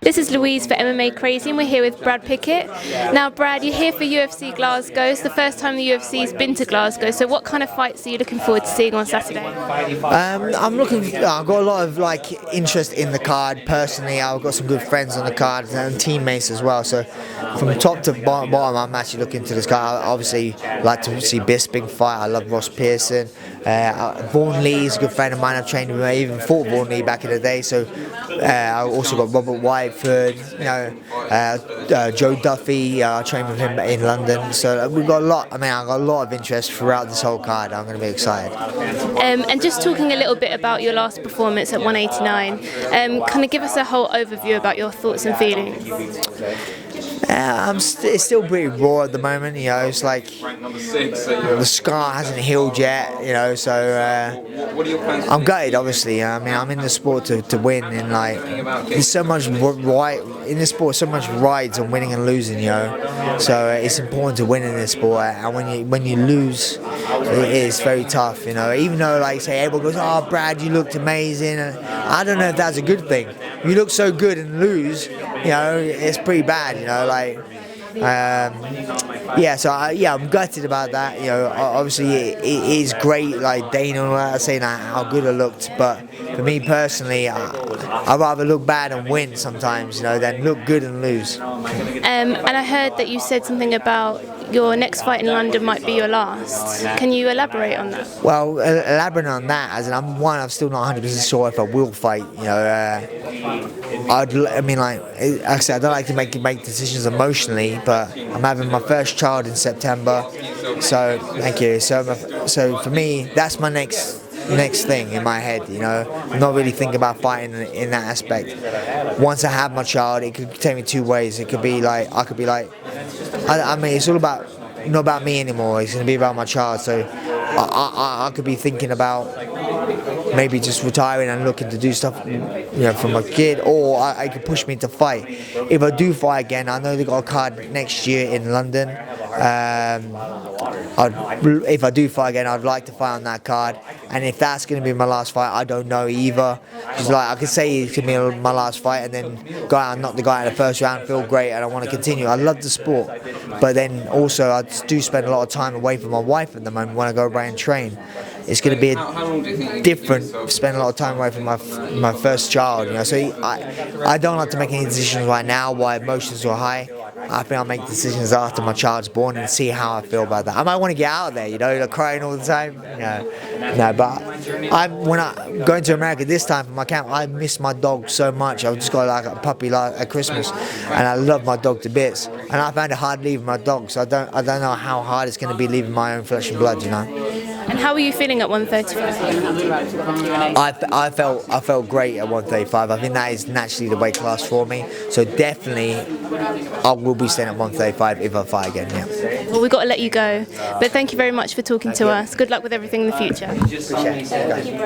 This is Louise for MMA Crazy and we're here with Brad Pickett. Now Brad, you're here for UFC Glasgow. It's the first time the UFC's been to Glasgow, so what kind of fights are you looking forward to seeing on Saturday? I've got a lot of interest in the card personally. I've got some good friends on the card and teammates as well, so from top to bottom I'm actually looking to this card. I obviously like to see Bisping fight. I love Ross Pearson. Vaughan Lee is a good friend of mine. I've trained with him. I even fought Vaughan Lee back in the day, so I also got Robert Whiteford, Joe Duffy. I trained with him in London, so we've got a lot. I've got a lot of interest throughout this whole card. I'm going to be excited. And just talking a little bit about your last performance at 189, kind of give us a whole overview about your thoughts and feelings. It's still pretty raw at the moment, it's like the scar hasn't healed yet, so I'm gutted obviously. I'm in the sport to win, and there's so much in this sport, so much rides on winning and losing, so it's important to win in this sport, and when you lose, it is very tough, even though say everyone goes, "Oh Brad, you looked amazing," and I don't know if that's a good thing. You look so good and lose, it's pretty bad, I'm gutted about that. Obviously it is great, Dana and all that saying how good I looked, but for me personally, I'd rather look bad and win sometimes, than look good and lose. And I heard that you said something about your next fight in London might be your last. Can you elaborate on that? Well, elaborating on that, as in I'm still not 100% sure if I will fight. Like I said, I don't like to make decisions emotionally, but I'm having my first child in September, so thank you. So for me, that's my next thing in my head. I'm not really thinking about fighting in that aspect. Once I have my child, it could take me two ways. It could be it's all about not about me anymore. It's going to be about my child. So I could be thinking about maybe just retiring and looking to do stuff, for my kid, or I could push me to fight. If I do fight again, I know they got a card next year in London. If I do fight again, I'd like to fight on that card, and if that's going to be my last fight, I don't know either. Because I could say it could be my last fight and then go out and knock the guy in the first round, feel great, and I want to continue. I love the sport, but then also I do spend a lot of time away from my wife at the moment when I go away and train. It's going to be different, spend a lot of time away from my first child, so I don't like to make any decisions right now while emotions are high. I think I'll make decisions after my child's born and see how I feel about that. I might want to get out of there, crying all the time. No, but when I'm going to America this time for my camp, I miss my dog so much. I've just got a puppy at Christmas, and I love my dog to bits. And I found it hard leaving my dog, so I don't know how hard it's going to be leaving my own flesh and blood, And how were you feeling at 135? I felt great at 135. I think that is naturally the weight class for me. So definitely, I will be staying at 135 if I fight again. Yeah. Well, we've got to let you go, but thank you very much for talking to us. Good luck with everything in the future. Appreciate it.